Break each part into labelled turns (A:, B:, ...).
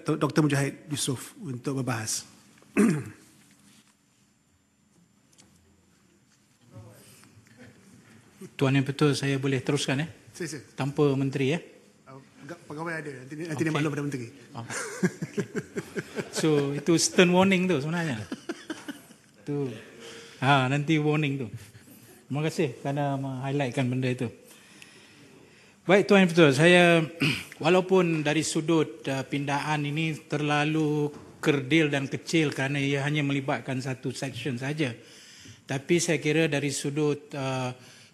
A: Dr. Mujahid Yusof untuk membahas.
B: Tuan Yang Betul, saya boleh teruskan
A: Sila.
B: tanpa menteri
A: Pegawai ada, nanti dia maklum pada menteri.
B: Okay. So itu stern warning tu sebenarnya. Tu. Nanti warning tu. Terima kasih kerana meng-highlightkan benda itu. Baik Tuan Yang Betul, saya walaupun dari sudut pindaan ini terlalu kerdil dan kecil kerana ia hanya melibatkan satu section saja. Tapi saya kira dari sudut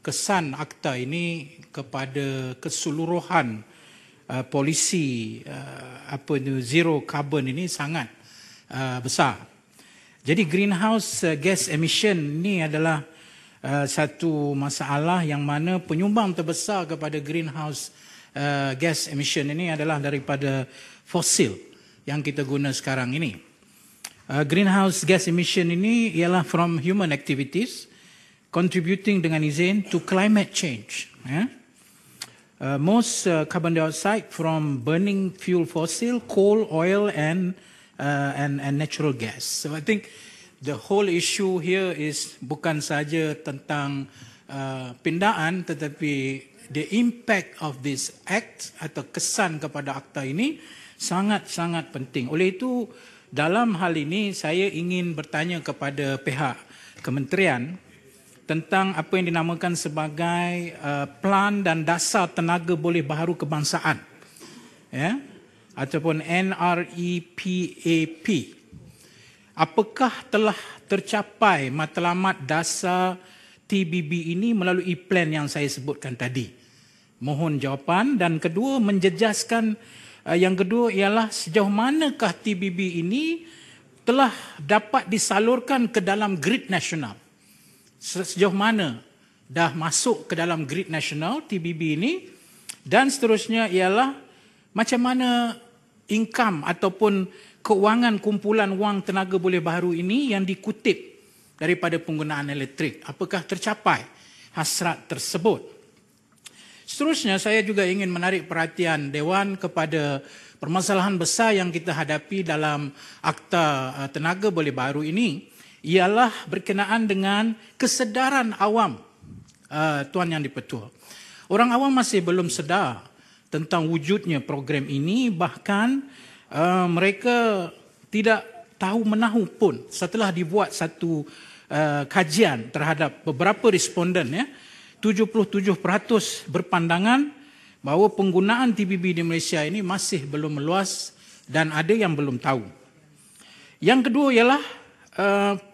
B: kesan akta ini kepada keseluruhan polisi zero carbon ini sangat besar. Jadi greenhouse gas emission ini adalah satu masalah yang mana penyumbang terbesar kepada greenhouse gas emission ini adalah daripada fosil yang kita guna sekarang ini. Greenhouse gas emission ini ialah from human activities contributing dengan izin to climate change. Most carbon dioxide from burning fuel fossil, coal, oil and natural gas. So I think the whole issue here is bukan saja tentang pindaan, tetapi the impact of this act atau kesan kepada akta ini sangat-sangat penting. Oleh itu, dalam hal ini saya ingin bertanya kepada pihak kementerian tentang apa yang dinamakan sebagai Plan dan Dasar Tenaga Boleh Baharu Kebangsaan, ataupun NREPAP. Apakah telah tercapai matlamat dasar TBB ini melalui plan yang saya sebutkan tadi? Mohon jawapan. Dan kedua, menjejaskan yang kedua ialah sejauh manakah TBB ini telah dapat disalurkan ke dalam grid nasional? Sejauh mana dah masuk ke dalam grid nasional TBB ini? Dan seterusnya ialah macam mana income ataupun keuangan kumpulan wang tenaga boleh baharu ini yang dikutip daripada penggunaan elektrik. Apakah tercapai hasrat tersebut? Seterusnya saya juga ingin menarik perhatian Dewan kepada permasalahan besar yang kita hadapi dalam Akta Tenaga Boleh Baharu ini, ialah berkenaan dengan kesedaran awam, Tuan Yang di-Pertua. Orang awam masih belum sedar tentang wujudnya program ini, bahkan mereka tidak tahu menahu pun setelah dibuat satu kajian terhadap beberapa responden, 77% berpandangan bahawa penggunaan TBB di Malaysia ini masih belum meluas dan ada yang belum tahu. Yang kedua ialah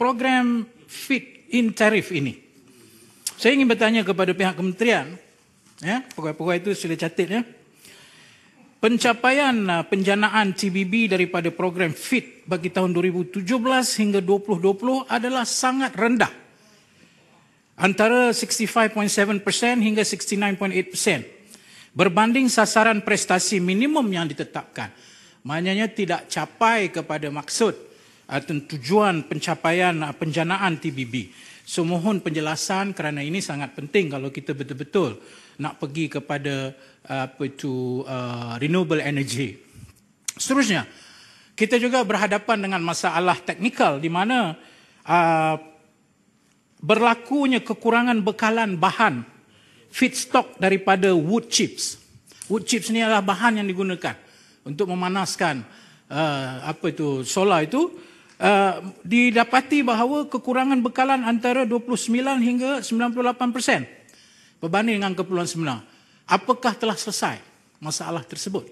B: program feed-in tarif ini. Saya ingin bertanya kepada pihak kementerian, pegawai-pegawai itu sila catat pencapaian penjanaan TBB daripada program FIT bagi tahun 2017 hingga 2020 adalah sangat rendah. Antara 65.7% hingga 69.8%. Berbanding sasaran prestasi minimum yang ditetapkan. Maknanya tidak capai kepada maksud atau tujuan pencapaian penjanaan TBB. So mohon penjelasan kerana ini sangat penting kalau kita betul-betul nak pergi kepada renewable energy. Seterusnya, kita juga berhadapan dengan masalah teknikal di mana berlakunya kekurangan bekalan bahan feedstock daripada wood chips. Wood chips ni adalah bahan yang digunakan untuk memanaskan solar itu. Didapati bahawa kekurangan bekalan antara 29 hingga 98% berbanding dengan keperluan sebenar. Apakah telah selesai masalah tersebut?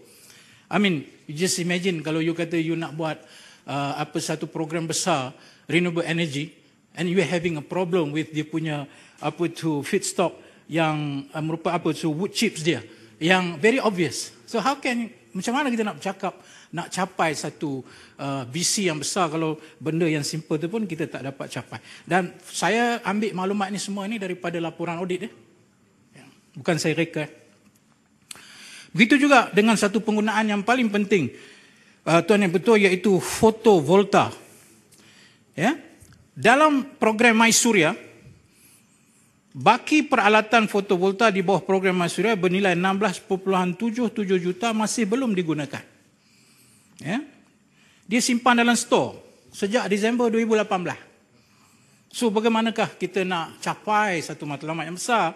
B: I mean, you just imagine kalau you kata you nak buat satu program besar renewable energy and you are having a problem with dia punya feedstock yang merupakan wood chips dia yang very obvious. So how can, macam mana kita nak bercakap nak capai satu visi yang besar kalau benda yang simple tu pun kita tak dapat capai. Dan saya ambil maklumat ni semua ni daripada laporan audit bukan saya reka. Begitu juga dengan satu penggunaan yang paling penting, Tuan Yang Betul, iaitu fotovolta. Dalam program MySurya, baki peralatan fotovolta di bawah program MySurya bernilai 16.77 juta masih belum digunakan. dia simpan dalam stor sejak Disember 2018. So bagaimanakah kita nak capai satu matlamat yang besar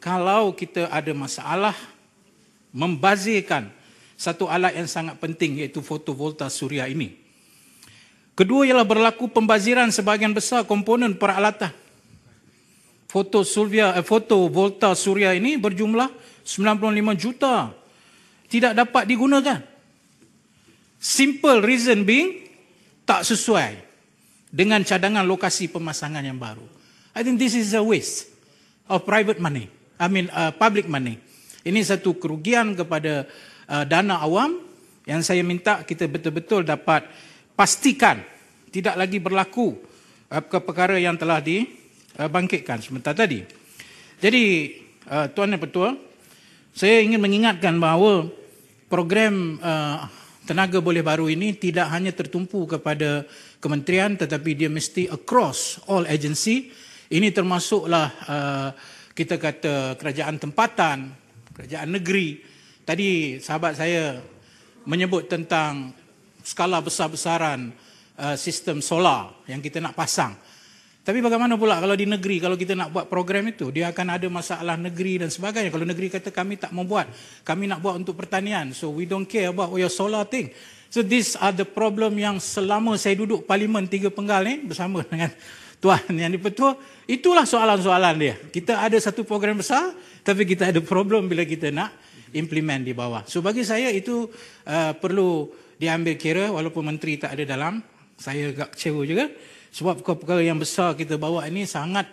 B: kalau kita ada masalah membazirkan satu alat yang sangat penting, iaitu fotovoltaik suria ini. Kedua ialah berlaku pembaziran sebahagian besar komponen peralatan. Fotovoltaik suria ini berjumlah 95 juta tidak dapat digunakan. Simple reason being, tak sesuai dengan cadangan lokasi pemasangan yang baru. I think this is a waste of public money. Ini satu kerugian kepada dana awam yang saya minta kita betul-betul dapat pastikan tidak lagi berlaku perkara yang telah dibangkitkan sebentar tadi. Jadi, Tuan Yang Pertua, saya ingin mengingatkan bahawa program tenaga boleh baru ini tidak hanya tertumpu kepada kementerian tetapi dia mesti across all agency. Ini termasuklah kita kata kerajaan tempatan, kerajaan negeri. Tadi sahabat saya menyebut tentang skala besar-besaran sistem solar yang kita nak pasang. Tapi bagaimana pula kalau di negeri, kalau kita nak buat program itu, dia akan ada masalah negeri dan sebagainya. Kalau negeri kata kami tak membuat, kami nak buat untuk pertanian, so we don't care about your solar thing. So these are the problem yang selama saya duduk Parlimen 3 Penggal ni bersama dengan Tuan Yang di-Pertua, itulah soalan-soalan dia. Kita ada satu program besar, tapi kita ada problem bila kita nak implement di bawah. So bagi saya itu perlu diambil kira, walaupun menteri tak ada dalam, saya agak kecewa juga. Sebab perkara yang besar kita bawa ini sangat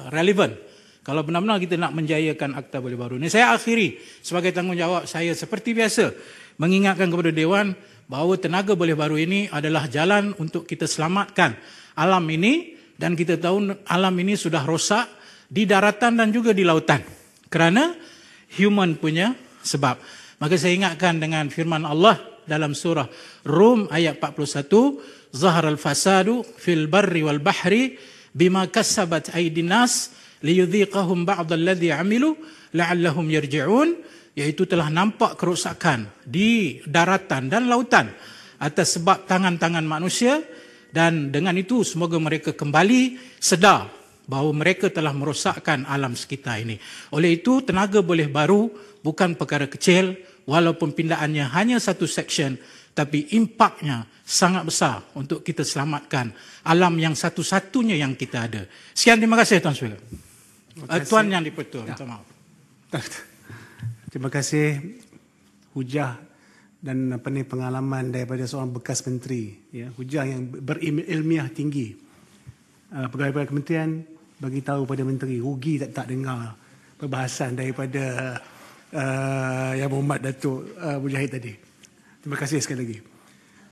B: relevan. Kalau benar-benar kita nak menjayakan Akta Boleh Baru ini. Saya akhiri sebagai tanggungjawab saya seperti biasa mengingatkan kepada Dewan bahawa tenaga boleh baru ini adalah jalan untuk kita selamatkan alam ini, dan kita tahu alam ini sudah rosak di daratan dan juga di lautan kerana human punya sebab. Maka saya ingatkan dengan firman Allah dalam surah Rum ayat 41, Zaharal fasadu fil barri wal bahri bima kasabat aydin nas liyudhiqahum ba'dalladhi amilu la'allahum yarji'un, iaitu telah nampak kerosakan di daratan dan lautan atas sebab tangan-tangan manusia, dan dengan itu semoga mereka kembali sedar bahawa mereka telah merosakkan alam sekitar ini. Oleh itu tenaga boleh baru bukan perkara kecil, walaupun pindaannya hanya satu section, tapi impaknya sangat besar untuk kita selamatkan alam yang satu-satunya yang kita ada. Sekian, terima kasih Tuan Speaker. Tuan Yang di-Pertua, minta maaf.
A: Terima kasih hujah dan pengalaman daripada seorang bekas menteri, ya, hujah yang berilmiah tinggi. Pegawai kementerian bagi tahu pada menteri, rugi tak dengar perbahasan daripada Yang Berhormat Datuk Mujahid tadi. Terima kasih sekali lagi.